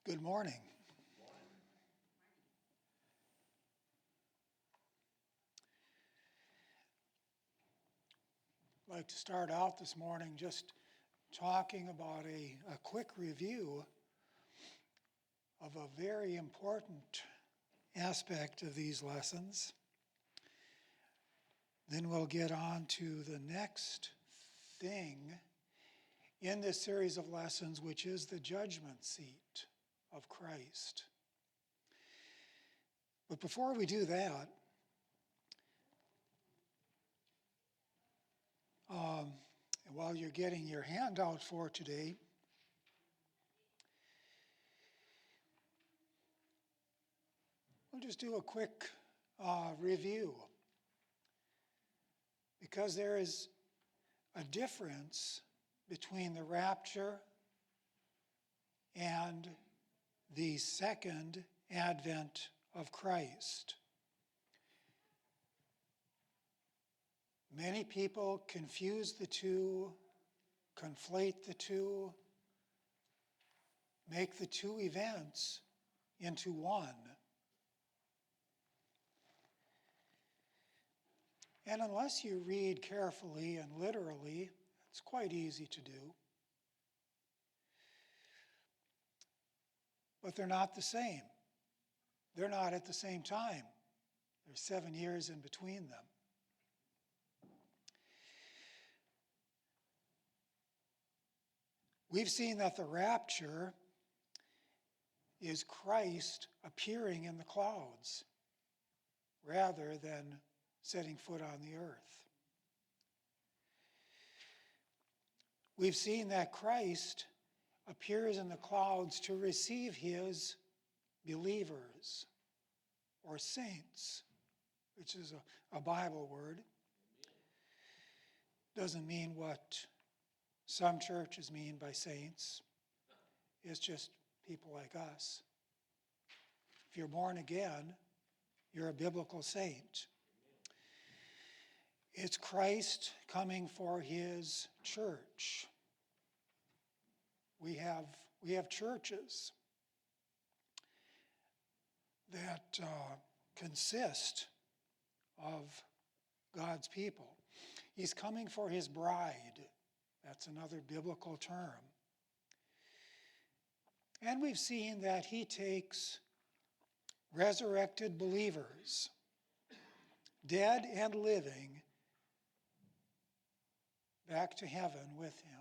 Good morning. I'd like to start out this morning just talking about a quick review of a very important aspect of these lessons. Then we'll get on to the next thing in this series of lessons, which is the judgment seat of Christ. But before we do that, while you're getting your handout for today, we'll just do a quick review, because there is a difference between the rapture and the second advent of Christ. Many people confuse the two, conflate the two, make the two events into one. And unless you read carefully and literally, it's quite easy to do. But they're not the same. They're not at the same time. There's 7 years in between them. We've seen that the rapture is Christ appearing in the clouds rather than setting foot on the earth. We've seen that Christ appears in the clouds to receive his believers or saints, which is a Bible word. Doesn't mean what some churches mean by saints. It's just people like us. If you're born again, you're a biblical saint. It's Christ coming for his church. We have churches that consist of God's people. He's coming for his bride. That's another biblical term. And we've seen that he takes resurrected believers, dead and living, back to heaven with him.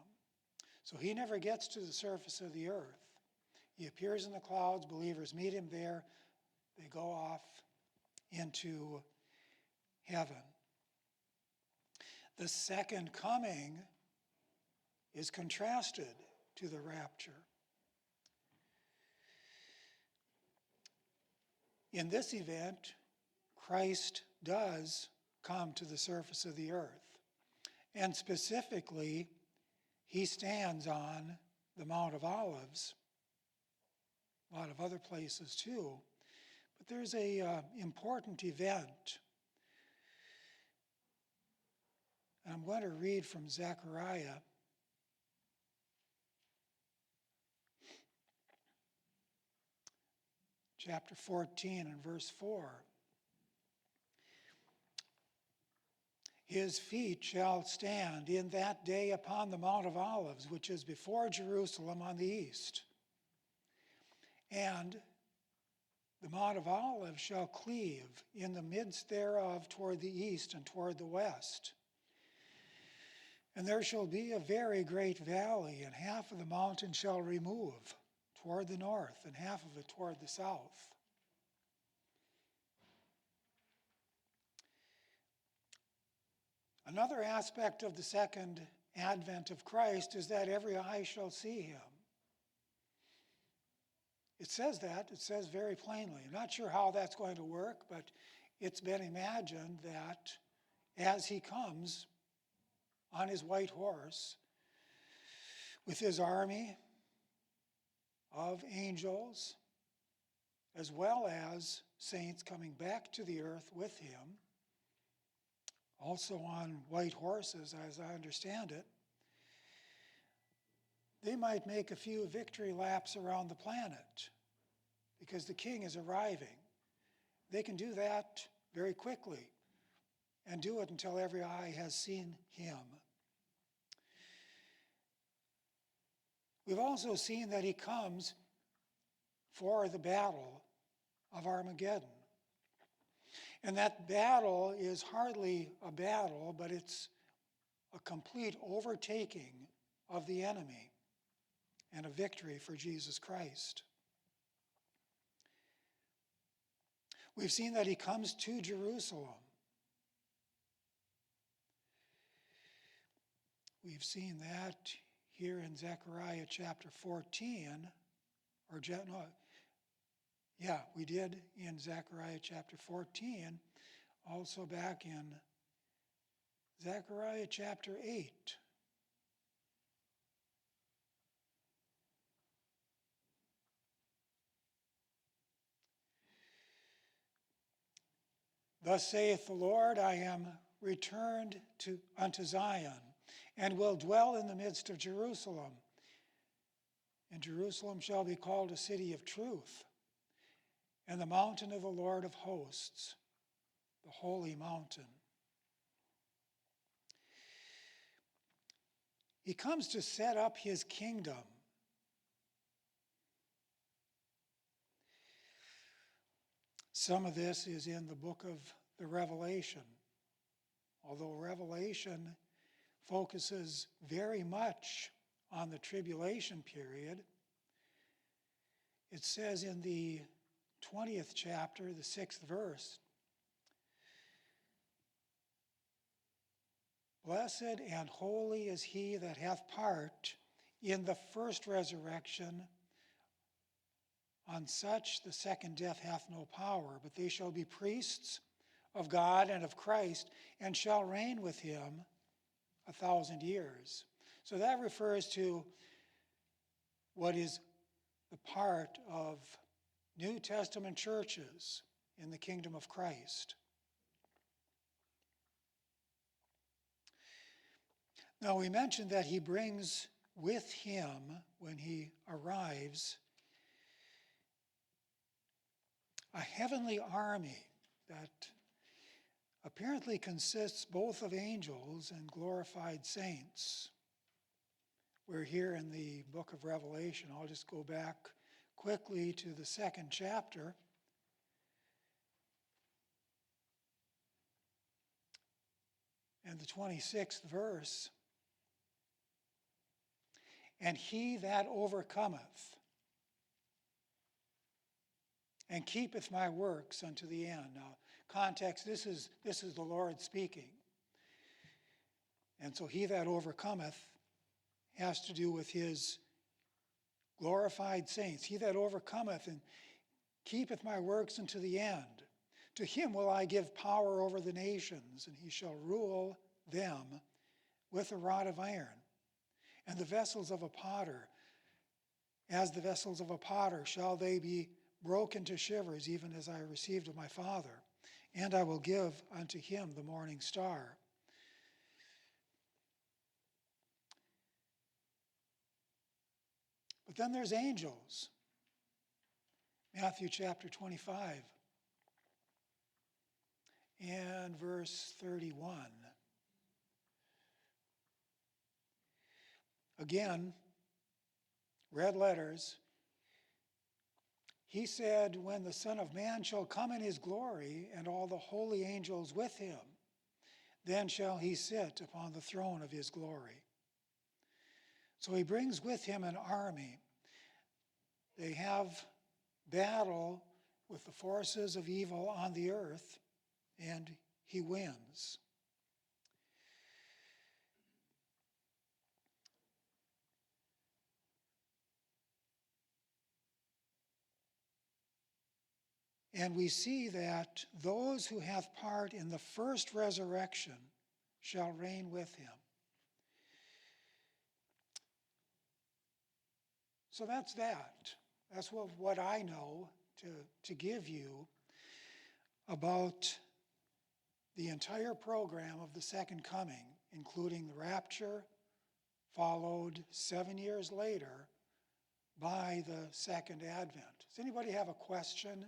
So he never gets to the surface of the earth. He appears in the clouds, believers meet him there, they go off into heaven. The second coming is contrasted to the rapture. In this event, Christ does come to the surface of the earth. And specifically, he stands on the Mount of Olives, a lot of other places too. But there's an important event. I'm going to read from Zechariah chapter 14 and verse 4. His feet shall stand in that day upon the Mount of Olives, which is before Jerusalem on the east. And the Mount of Olives shall cleave in the midst thereof toward the east and toward the west. And there shall be a very great valley, and half of the mountain shall remove toward the north, and half of it toward the south. Another aspect of the second advent of Christ is that every eye shall see him. It says that. It says very plainly. I'm not sure how that's going to work, but it's been imagined that as he comes on his white horse with his army of angels, as well as saints coming back to the earth with him, also on white horses, as I understand it, they might make a few victory laps around the planet because the king is arriving. They can do that very quickly and do it until every eye has seen him. We've also seen that he comes for the battle of Armageddon. And that battle is hardly a battle, but it's a complete overtaking of the enemy and a victory for Jesus Christ. We've seen that he comes to Jerusalem. We've seen that here in Zechariah chapter 14, we did in Zechariah chapter 14, also back in Zechariah chapter 8. Thus saith the Lord, I am returned unto Zion, and will dwell in the midst of Jerusalem. And Jerusalem shall be called a city of truth, and the mountain of the Lord of hosts, the holy mountain. He comes to set up his kingdom. Some of this is in the book of the Revelation, although Revelation focuses very much on the tribulation period. It says in the 20th chapter, the 6th verse, Blessed and holy is he that hath part in the first resurrection. On such the second death hath no power, but they shall be priests of God and of Christ, and shall reign with him 1,000 years. So that refers to what is the part of New Testament churches in the kingdom of Christ. Now, we mentioned that he brings with him, when he arrives, a heavenly army that apparently consists both of angels and glorified saints. We're here in the book of Revelation. I'll just go back quickly to the 2nd chapter. And the 26th verse. And he that overcometh and keepeth my works unto the end. Now, context, this is the Lord speaking. And so he that overcometh has to do with his glorified saints. He that overcometh and keepeth my works unto the end. To him will I give power over the nations, and he shall rule them with a rod of iron. And the vessels of a potter, as the vessels of a potter, shall they be broken to shivers, even as I received of my Father. And I will give unto him the morning star. But then there's angels. Matthew chapter 25 and verse 31. Again, red letters. He said, when the Son of Man shall come in his glory, and all the holy angels with him, then shall he sit upon the throne of his glory. So he brings with him an army. They have battle with the forces of evil on the earth, and he wins. And we see that those who have part in the first resurrection shall reign with him. So that's that. That's what I know to give you about the entire program of the second coming, including the rapture, followed 7 years later by the second advent. Does anybody have a question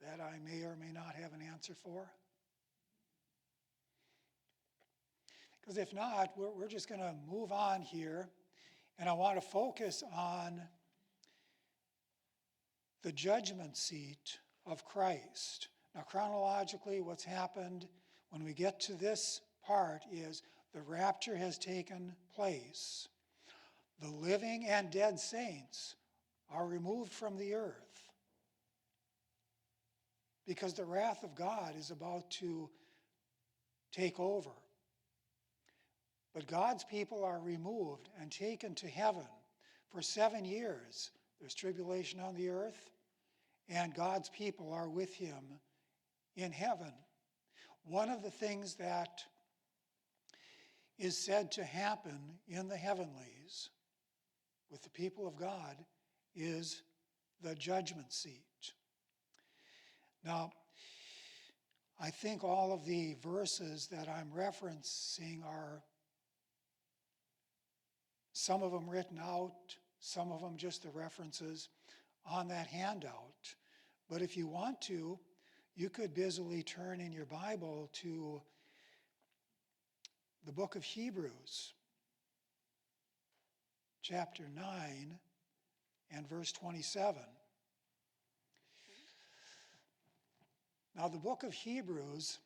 that I may or may not have an answer for? Because if not, we're just going to move on here, and I want to focus on the judgment seat of Christ. Now, chronologically, what's happened when we get to this part is the rapture has taken place. The living and dead saints are removed from the earth because the wrath of God is about to take over. But God's people are removed and taken to heaven for 7 years. There's tribulation on the earth, and God's people are with him in heaven. One of the things that is said to happen in the heavenlies with the people of God is the judgment seat. Now, I think all of the verses that I'm referencing are some of them written out, some of them just the references on that handout. But if you want to, you could busily turn in your Bible to the book of Hebrews, chapter 9 and verse 27. Now, the book of Hebrews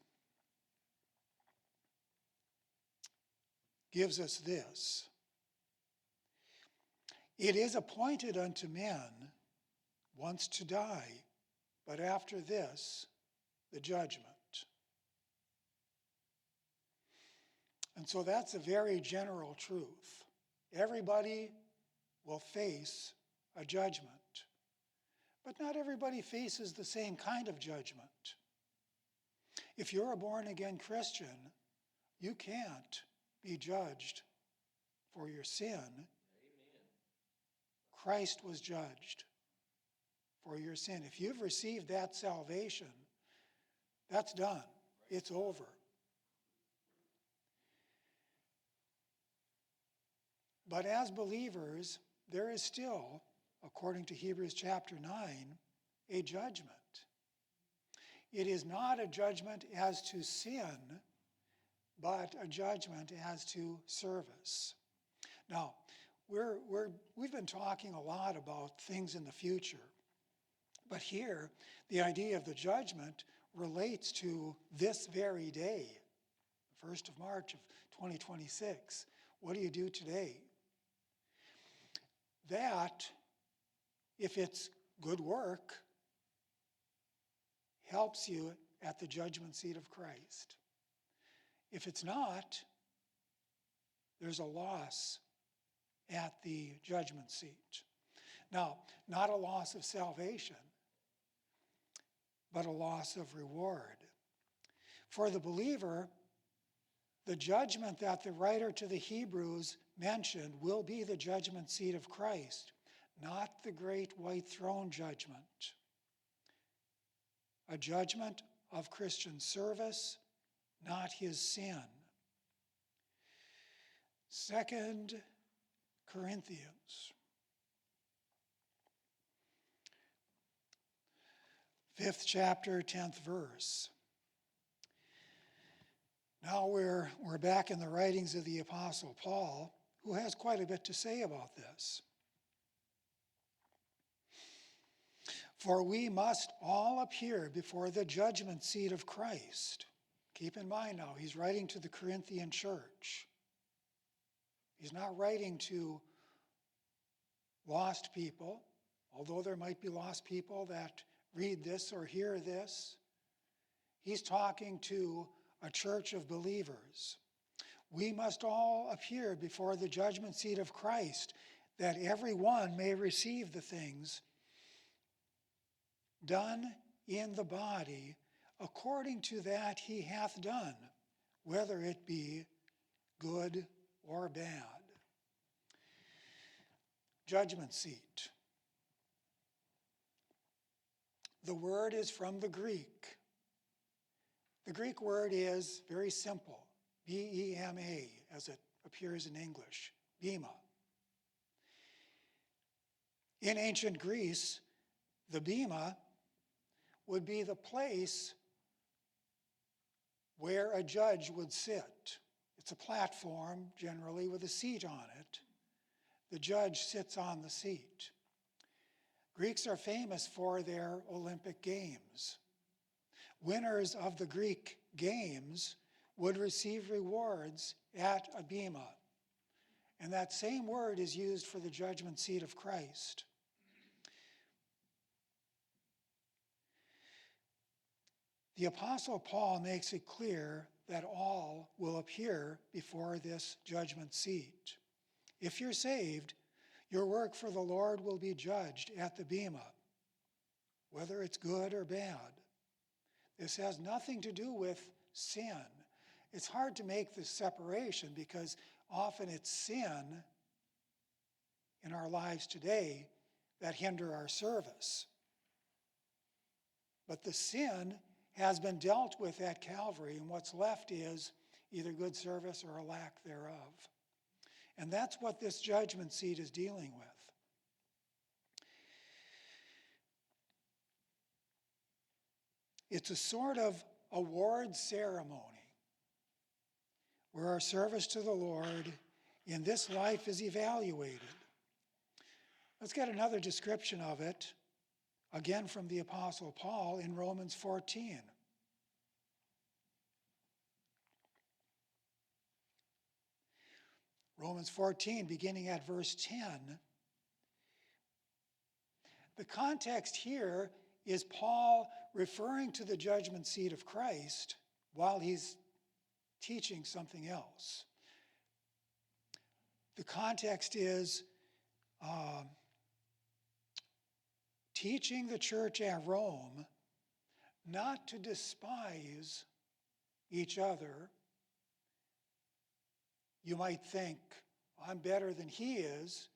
gives us this. It is appointed unto men once to die, but after this, the judgment. And so that's a very general truth. Everybody will face a judgment, but not everybody faces the same kind of judgment. If you're a born-again Christian, you can't be judged for your sin. Amen. Christ was judged for your sin. If you've received that salvation, that's done. It's over. But as believers, there is still, according to Hebrews chapter 9, a judgment. It is not a judgment as to sin, but a judgment as to service. Now, we've been talking a lot about things in the future, but here, the idea of the judgment relates to this very day, the 1st of March of 2026. What do you do today? That, if it's good work, helps you at the judgment seat of Christ. If it's not, there's a loss at the judgment seat. Now, not a loss of salvation, but a loss of reward. For the believer, the judgment that the writer to the Hebrews mentioned will be the judgment seat of Christ, not the great white throne judgment. A judgment of Christian service, not his sin. 2 Corinthians, 5th chapter, 10th verse. Now we're back in the writings of the Apostle Paul, who has quite a bit to say about this. For we must all appear before the judgment seat of Christ. Keep in mind now, he's writing to the Corinthian church. He's not writing to lost people, although there might be lost people that read this or hear this. He's talking to a church of believers. We must all appear before the judgment seat of Christ, that every one may receive the things done in the body according to that he hath done, whether it be good or bad. Judgment seat. The word is from the Greek. The Greek word is very simple, B-E-M-A, as it appears in English, bema. In ancient Greece, the bema would be the place where a judge would sit. It's a platform, generally, with a seat on it. The judge sits on the seat. Greeks are famous for their Olympic Games. Winners of the Greek Games would receive rewards at a bema. And that same word is used for the judgment seat of Christ. The Apostle Paul makes it clear that all will appear before this judgment seat. If you're saved, your work for the Lord will be judged at the bema, whether it's good or bad. This has nothing to do with sin. It's hard to make this separation because often it's sin in our lives today that hinder our service. But the sin has been dealt with at Calvary, and what's left is either good service or a lack thereof. And that's what this judgment seat is dealing with. It's a sort of award ceremony where our service to the Lord in this life is evaluated. Let's get another description of it, again from the Apostle Paul in Romans 14. Romans 14, beginning at verse 10. The context here is Paul referring to the judgment seat of Christ while he's teaching something else. The context is teaching the church at Rome not to despise each other. You might think, I'm better than he is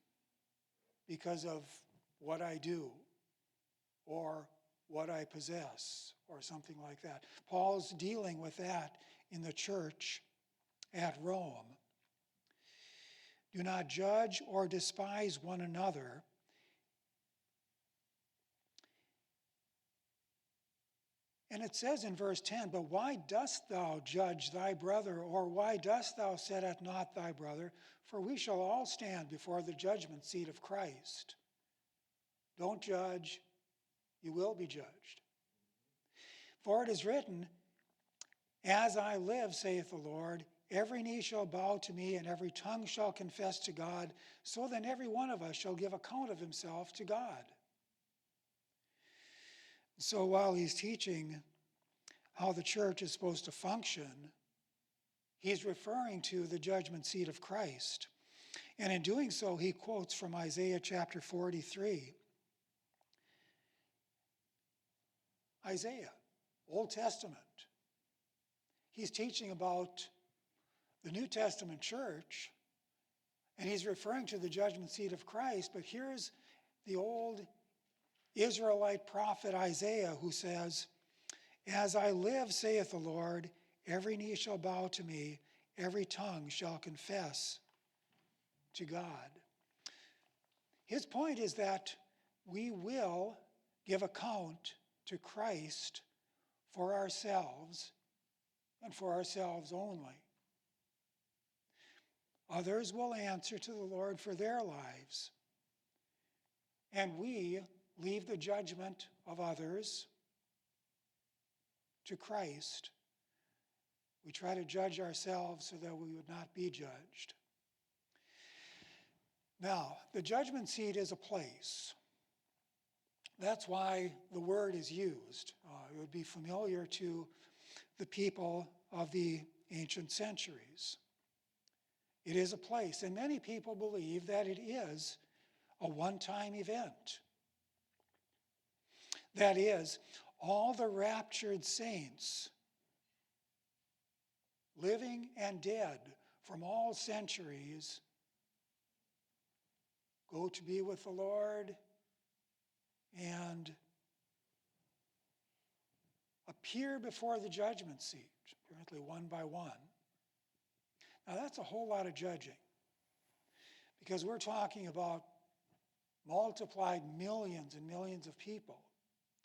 because of what I do or what I possess or something like that. Paul's dealing with that in the church at Rome. Do not judge or despise one another. And it says in verse 10, but why dost thou judge thy brother, or why dost thou set at naught thy brother? For we shall all stand before the judgment seat of Christ. Don't judge, you will be judged. For it is written, as I live, saith the Lord, every knee shall bow to me, and every tongue shall confess to God. So then every one of us shall give account of himself to God. So while he's teaching how the church is supposed to function, he's referring to the judgment seat of Christ. And in doing so, he quotes from Isaiah chapter 43. Isaiah, Old Testament. He's teaching about the New Testament church, and he's referring to the judgment seat of Christ, but here's the old Israelite prophet Isaiah who says, as I live, saith the Lord, every knee shall bow to me, every tongue shall confess to God. His point is that we will give account to Christ for ourselves and for ourselves only. Others will answer to the Lord for their lives, and we leave the judgment of others to Christ. We try to judge ourselves so that we would not be judged. Now, the judgment seat is a place. That's why the word is used. It would be familiar to the people of the ancient centuries. It is a place, and many people believe that it is a one-time event. That is, all the raptured saints, living and dead from all centuries, go to be with the Lord and appear before the judgment seat, apparently one by one. Now that's a whole lot of judging, because we're talking about multiplied millions and millions of people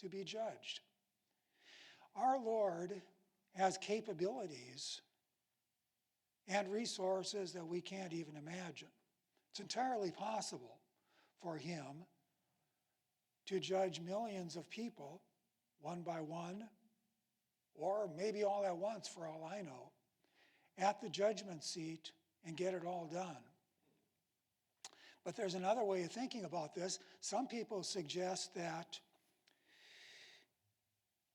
to be judged. Our Lord has capabilities and resources that we can't even imagine. It's entirely possible for him to judge millions of people one by one, or maybe all at once for all I know, at the judgment seat and get it all done. But there's another way of thinking about this. Some people suggest that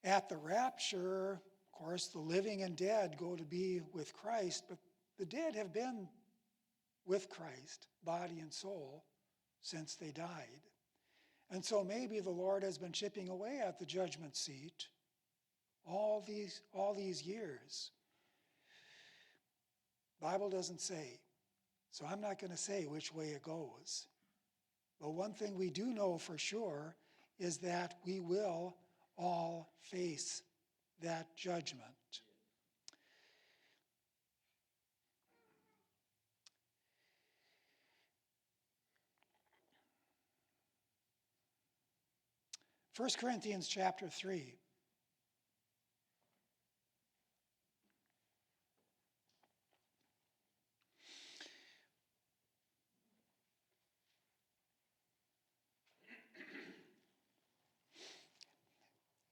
at the rapture, of course, the living and dead go to be with Christ, but the dead have been with Christ, body and soul, since they died. And so maybe the Lord has been chipping away at the judgment seat all these years. The Bible doesn't say, so I'm not going to say which way it goes. But one thing we do know for sure is that we will all face that judgment. 1 Corinthians chapter 3.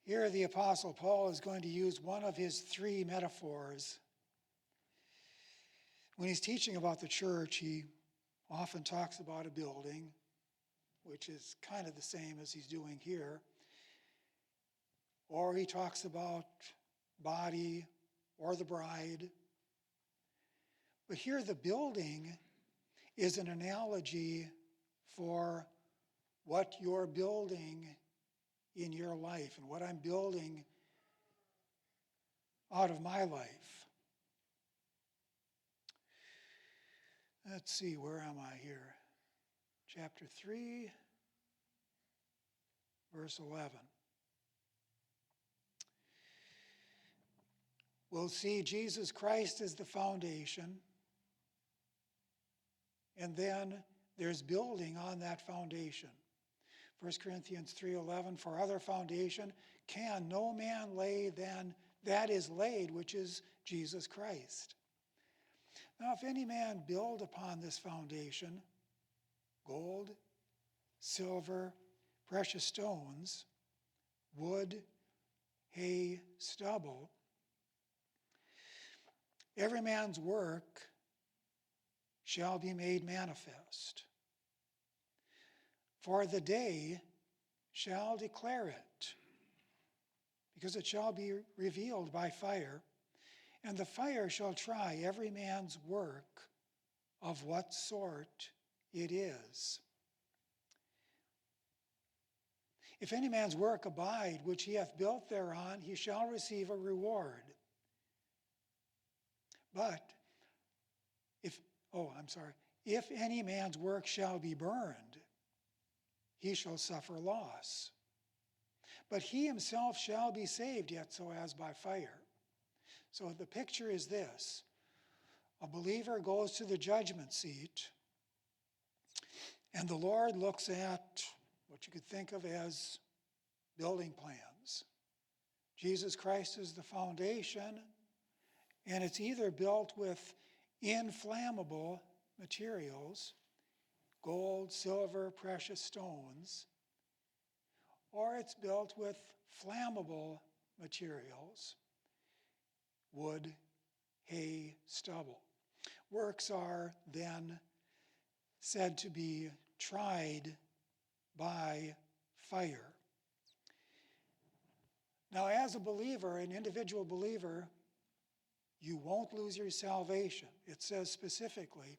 Here the Apostle Paul is going to use one of his three metaphors. When he's teaching about the church, he often talks about a building, which is kind of the same as he's doing here. Or he talks about body or the bride. But here the building is an analogy for what you're building in your life and what I'm building out of my life. Let's see, where am I here? Chapter 3, verse 11. We'll see Jesus Christ as the foundation, and then there's building on that foundation. 1 Corinthians 3:11, for other foundation can no man lay than that is laid, which is Jesus Christ. Now, if any man build upon this foundation gold, silver, precious stones, wood, hay, stubble, every man's work shall be made manifest. For the day shall declare it, because it shall be revealed by fire, and the fire shall try every man's work of what sort it is. If any man's work abide, which he hath built thereon, he shall receive a reward. But if any man's work shall be burned, he shall suffer loss. But he himself shall be saved, yet so as by fire. So the picture is this. A believer goes to the judgment seat, and the Lord looks at what you could think of as building plans. Jesus Christ is the foundation, and it's either built with inflammable materials, gold, silver, precious stones, or it's built with flammable materials, wood, hay, stubble. Works are then said to be tried by fire. Now, as a believer, an individual believer, you won't lose your salvation. It says specifically,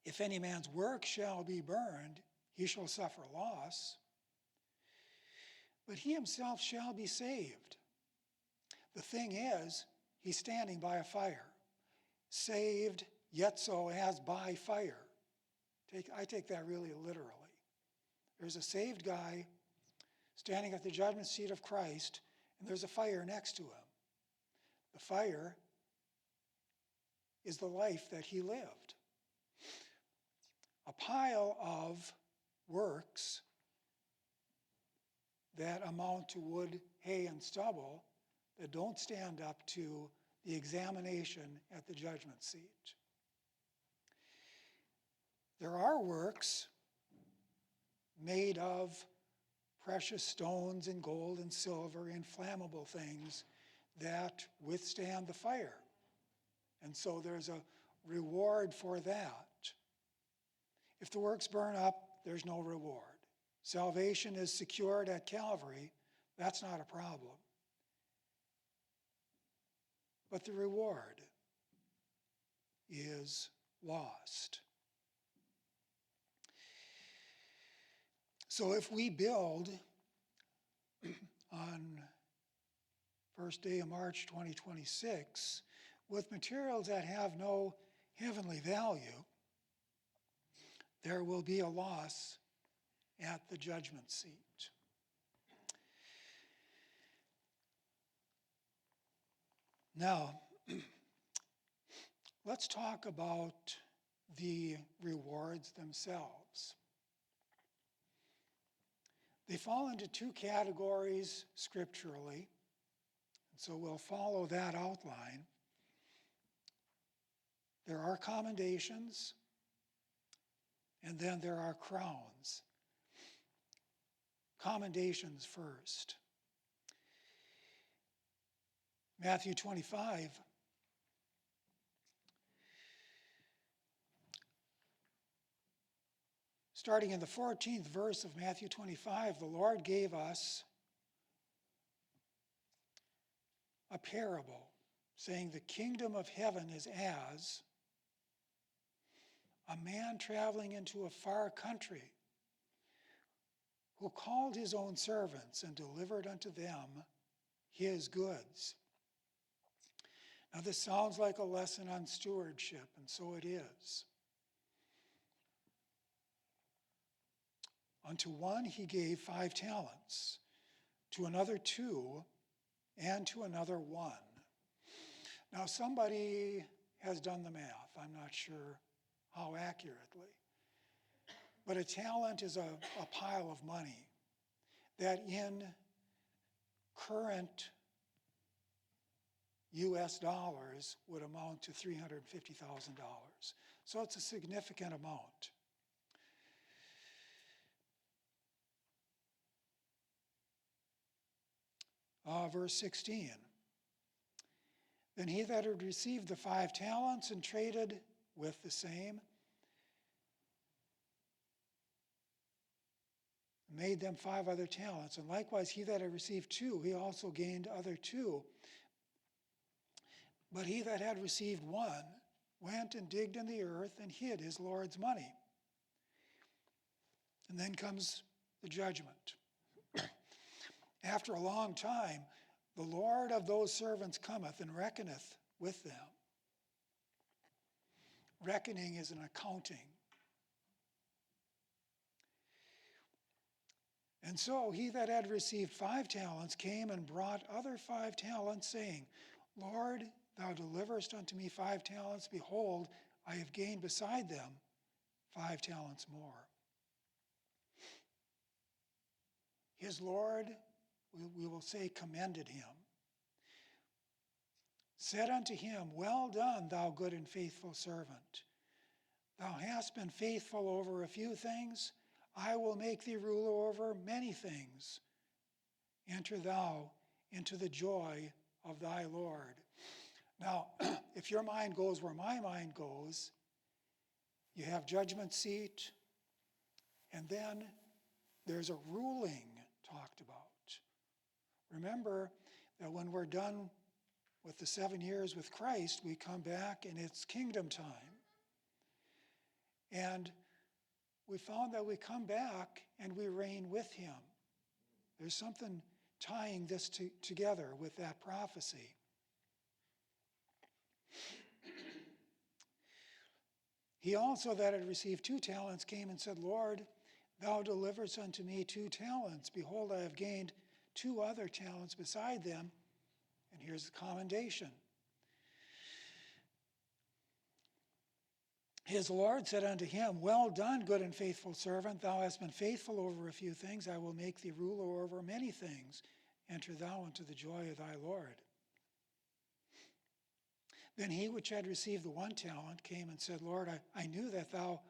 if any man's work shall be burned, he shall suffer loss, but he himself shall be saved. The thing is, he's standing by a fire, saved, yet so as by fire. I take that really literally. There's a saved guy standing at the judgment seat of Christ, and there's a fire next to him. The fire is the life that he lived. A pile of works that amount to wood, hay, and stubble that don't stand up to the examination at the judgment seat. There are works made of precious stones and gold and silver and flammable things that withstand the fire. And so there's a reward for that. If the works burn up, there's no reward. Salvation is secured at Calvary. That's not a problem. But the reward is lost. So if we build on first day of March 2026 with materials that have no heavenly value, there will be a loss at the judgment seat. Now, let's talk about the rewards themselves. They fall into two categories scripturally, and so we'll follow that outline. There are commendations, and then there are crowns. Commendations first. Matthew 25. Starting in the 14th verse of Matthew 25, the Lord gave us a parable, saying, the kingdom of heaven is as a man traveling into a far country, who called his own servants and delivered unto them his goods. Now this sounds like a lesson on stewardship, and so it is. Unto one he gave 5 talents, to another 2, and to another 1. Now somebody has done the math. I'm not sure how accurately. But a talent is a pile of money that in current US dollars would amount to $350,000. So it's a significant amount. Verse 16. Then he that had received the 5 talents and traded with the same, made them 5 other talents. And likewise he that had received 2, he also gained other 2. But he that had received 1 went and digged in the earth and hid his Lord's money. And then comes the judgment. After a long time, the Lord of those servants cometh and reckoneth with them. Reckoning is an accounting. And so he that had received 5 talents came and brought other 5 talents, saying, Lord, thou deliverest unto me 5 talents. Behold, I have gained beside them 5 talents more. His Lord, we will say, commended him. Said unto him, well done, thou good and faithful servant. Thou hast been faithful over a few things. I will make thee ruler over many things. Enter thou into the joy of thy Lord. Now, if your mind goes where my mind goes, you have judgment seat, and then there's a ruling talked about. Remember that when we're done with the 7 years with Christ, we come back and it's kingdom time. And we found that we come back and we reign with him. There's something tying this together with that prophecy. He also that had received 2 talents came and said, Lord, thou deliverest unto me 2 talents. Behold, I have gained 2 other talents beside them. And here's the commendation. His Lord said unto him, Well done, good and faithful servant. Thou hast been faithful over a few things. I will make thee ruler over many things. Enter thou into the joy of thy Lord. Then he which had received the 1 talent came and said, Lord, I knew that thou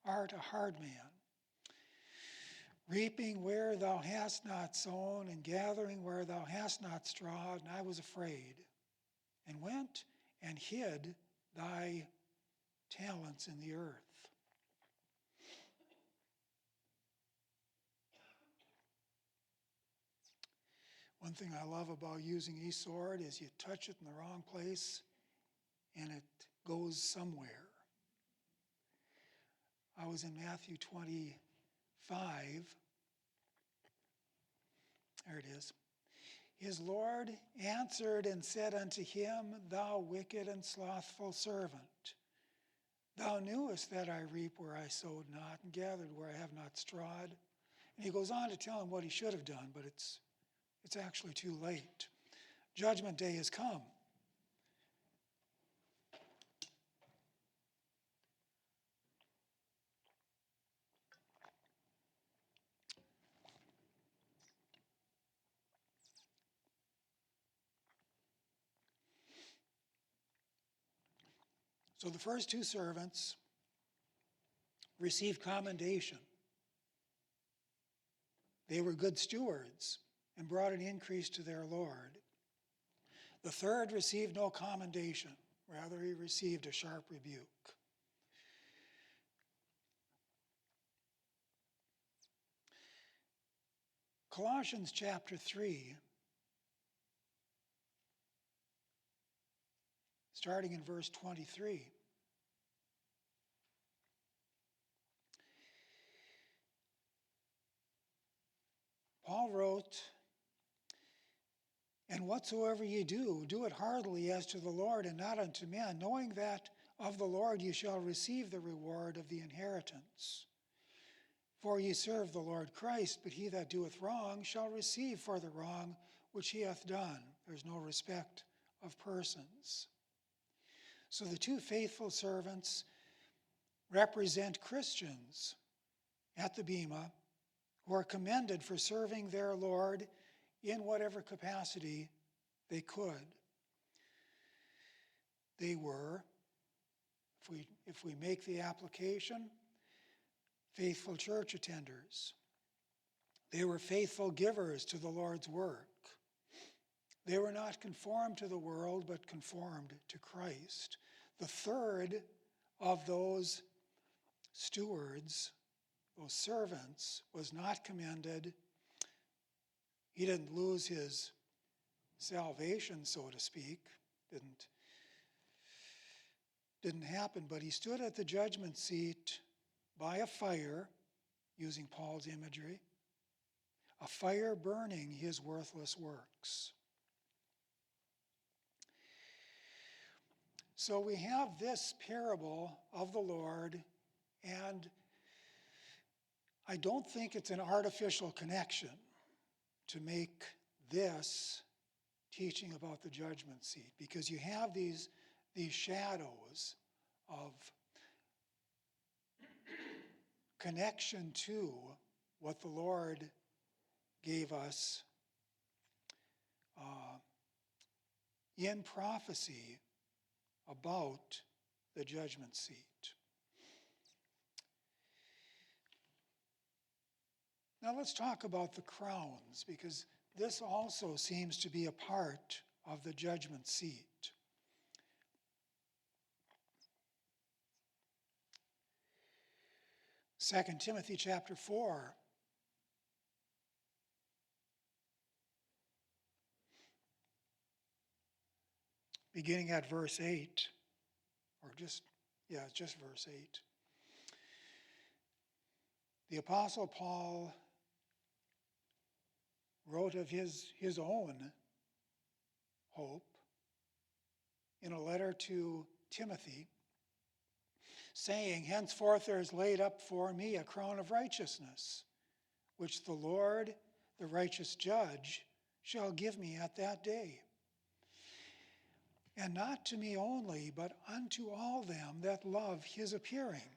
art a hard man, reaping where thou hast not sown, and gathering where thou hast not strawed, and I was afraid, and went and hid thy talents in the earth. One thing I love about using e-sword is you touch it in the wrong place and it goes somewhere. I was in Matthew 25. There it is. His Lord answered and said unto him, Thou wicked and slothful servant, thou knewest that I reap where I sowed not, and gathered where I have not strawed. And he goes on to tell him what he should have done, but it's actually too late. Judgment day has come. So the first 2 servants received commendation. They were good stewards and brought an increase to their Lord. The third received no commendation. Rather, he received a sharp rebuke. Colossians chapter 3, starting in verse 23. Paul wrote, And whatsoever ye do, do it heartily as to the Lord and not unto men, knowing that of the Lord ye shall receive the reward of the inheritance. For ye serve the Lord Christ, but he that doeth wrong shall receive for the wrong which he hath done. There is no respect of persons. So the 2 faithful servants represent Christians at the Bema who are commended for serving their Lord in whatever capacity they could. They were, if we make the application, faithful church attenders. They were faithful givers to the Lord's work. They were not conformed to the world, but conformed to Christ. The third of those stewards, those servants, was not commended. He didn't lose his salvation, so to speak. Didn't happen, but he stood at the judgment seat by a fire, using Paul's imagery, a fire burning his worthless works. So we have this parable of the Lord, and I don't think it's an artificial connection to make this teaching about the judgment seat, because you have these shadows of connection to what the Lord gave us in prophecy about the judgment seat. Now let's talk about the crowns, because this also seems to be a part of the judgment seat. 2 Timothy chapter 4. Beginning at verse 8, or just verse 8. The Apostle Paul wrote of his own hope in a letter to Timothy, saying, Henceforth there is laid up for me a crown of righteousness, which the Lord, the righteous judge, shall give me at that day. and not to me only, but unto all them that love his appearing.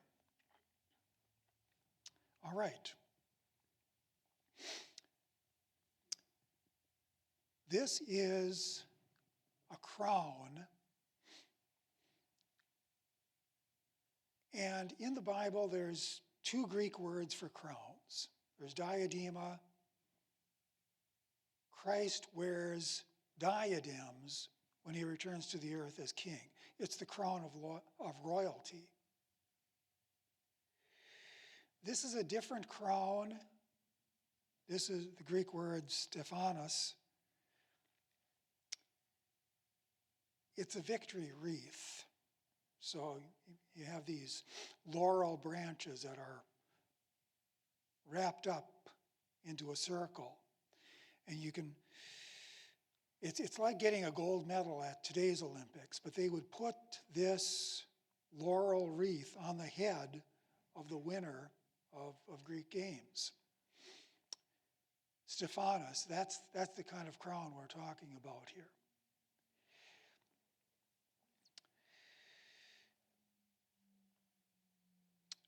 All right. This is a crown. And in the Bible, there's two Greek words for crowns. There's diadema. Christ wears diadems when he returns to the earth as king. It's the crown of royalty. This is a different crown. This is the Greek word Stephanos. It's a victory wreath. So you have these laurel branches that are wrapped up into a circle. And you can, it's like getting a gold medal at today's Olympics, but they would put this laurel wreath on the head of the winner of Greek games. Stephanos, that's the kind of crown we're talking about here.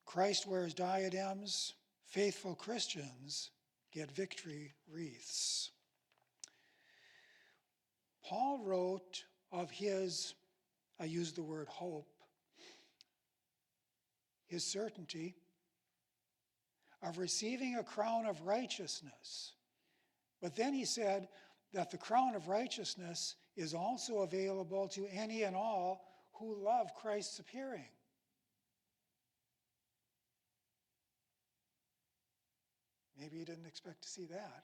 Christ wears diadems. Faithful Christians get victory wreaths. Paul wrote of his, I use the word hope, his certainty of receiving a crown of righteousness. But then he said that the crown of righteousness is also available to any and all who love Christ's appearing. Maybe you didn't expect to see that.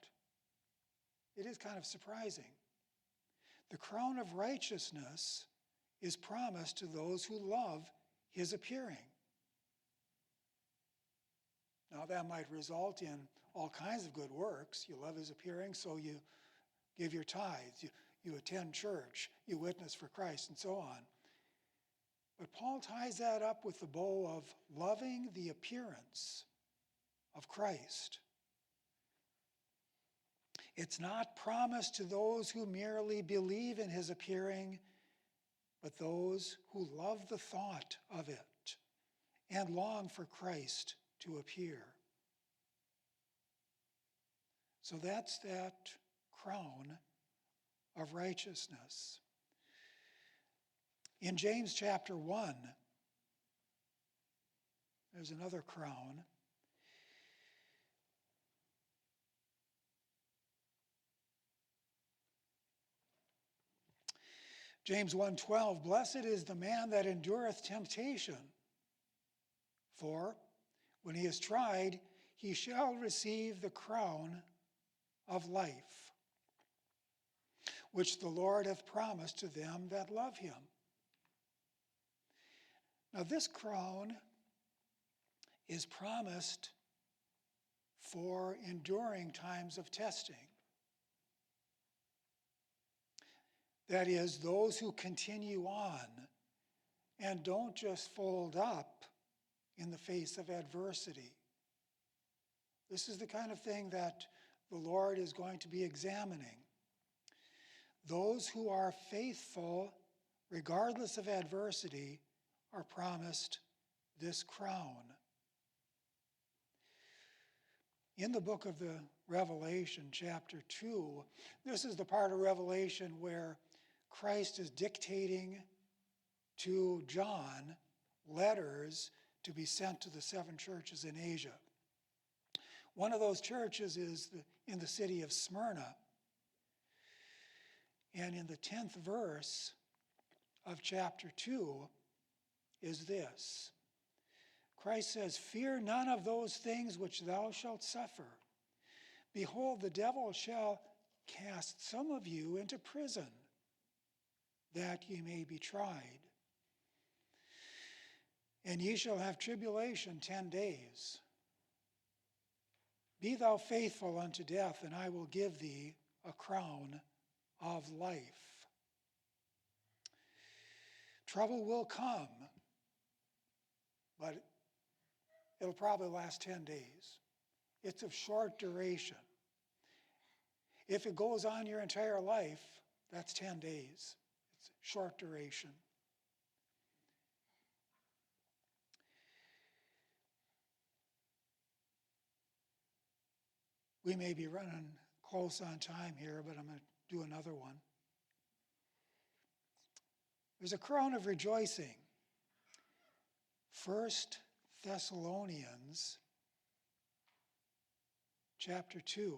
It is kind of surprising. The crown of righteousness is promised to those who love his appearing. Now that might result in all kinds of good works. You love his appearing, so you give your tithes, you attend church, you witness for Christ, and so on. But Paul ties that up with the bow of loving the appearance of Christ. It's not promised to those who merely believe in his appearing, but those who love the thought of it and long for Christ to appear. So that's that crown of righteousness. In James chapter 1, there's another crown. James 1:12, blessed is the man that endureth temptation, for when he is tried, he shall receive the crown of life, which the Lord hath promised to them that love him. Now this crown is promised for enduring times of testing. That is, those who continue on and don't just fold up in the face of adversity. This is the kind of thing that the Lord is going to be examining. Those who are faithful, regardless of adversity, are promised this crown. In the book of the Revelation, chapter 2, this is the part of Revelation where Christ is dictating to John letters to be sent to the 7 churches in Asia. One of those churches is in the city of Smyrna. And in the 10th verse of chapter 2 is this. Christ says, fear none of those things which thou shalt suffer. Behold, the devil shall cast some of you into prison, that ye may be tried. And ye shall have tribulation 10 days. Be thou faithful unto death, and I will give thee a crown of life. Trouble will come, but it'll probably last 10 days. It's of short duration. If it goes on your entire life, that's 10 days. It's short duration. We may be running close on time here, but I'm going to do another one. There's a crown of rejoicing. 1 Thessalonians chapter 2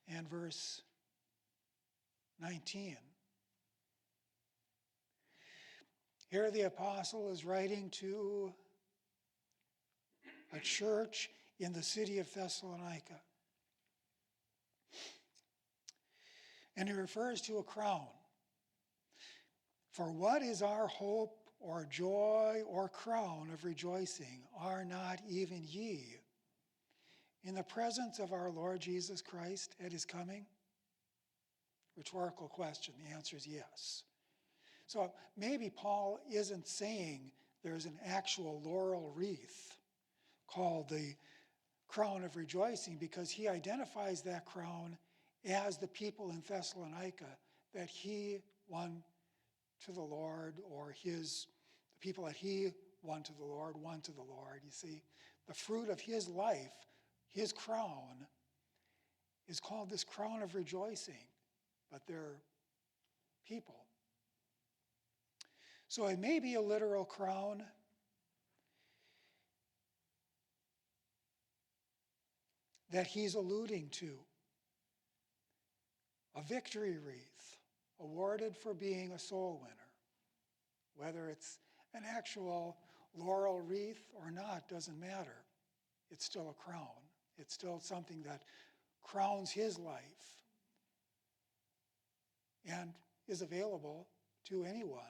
and verse 19. Here the apostle is writing to a church in the city of Thessalonica. And he refers to a crown. For what is our hope or joy or crown of rejoicing? Are not even ye in the presence of our Lord Jesus Christ at his coming? Rhetorical question. The answer is yes. So maybe Paul isn't saying there's an actual laurel wreath called the crown of rejoicing, because he identifies that crown as the people in Thessalonica that he won to the Lord, or the people that he won to the Lord. You see, the fruit of his life, his crown, is called this crown of rejoicing, but they're people. So it may be a literal crown. That he's alluding to. A victory wreath awarded for being a soul winner. Whether it's an actual laurel wreath or not doesn't matter. It's still a crown. It's still something that crowns his life and is available to anyone.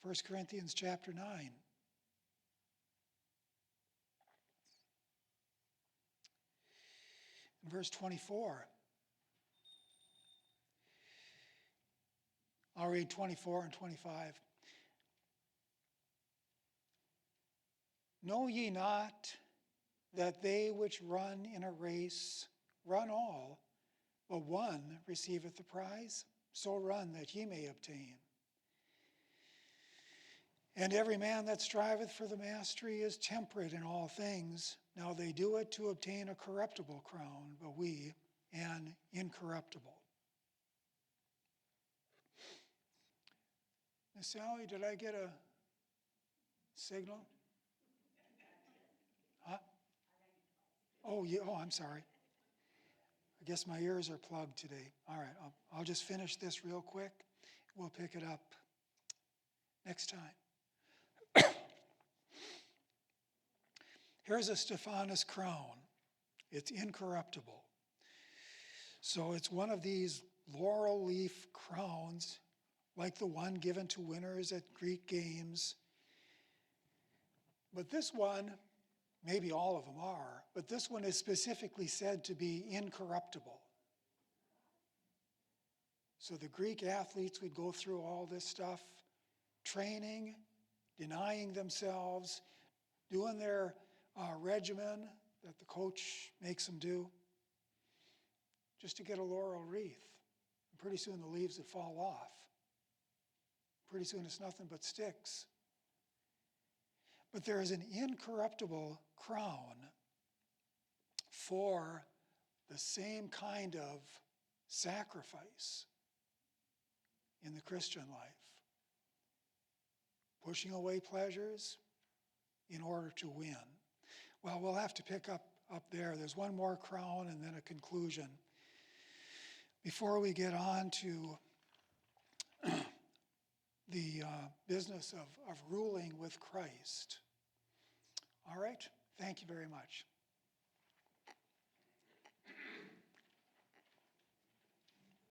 First Corinthians chapter 9. In verse 24. I'll read 24 and 25. Know ye not that they which run in a race run all, but one receiveth the prize? So run that ye may obtain. And every man that striveth for the mastery is temperate in all things. Now they do it to obtain a corruptible crown, but we an incorruptible. Miss Sally, did I get a signal? Huh? Oh, yeah. Oh, I'm sorry. I guess my ears are plugged today. All right, I'll just finish this real quick. We'll pick it up next time. Here's a Stephanos crown. It's incorruptible. So it's one of these laurel leaf crowns, like the one given to winners at Greek games. But this one, maybe all of them are, but this one is specifically said to be incorruptible. So the Greek athletes would go through all this stuff, training, denying themselves, doing their regimen that the coach makes them do, just to get a laurel wreath. And pretty soon the leaves would fall off. Pretty soon it's nothing but sticks. But there is an incorruptible crown for the same kind of sacrifice in the Christian life. Pushing away pleasures in order to win. Well, we'll have to pick up there. There's one more crown and then a conclusion. Before we get on to the business of ruling with Christ. All right? Thank you very much.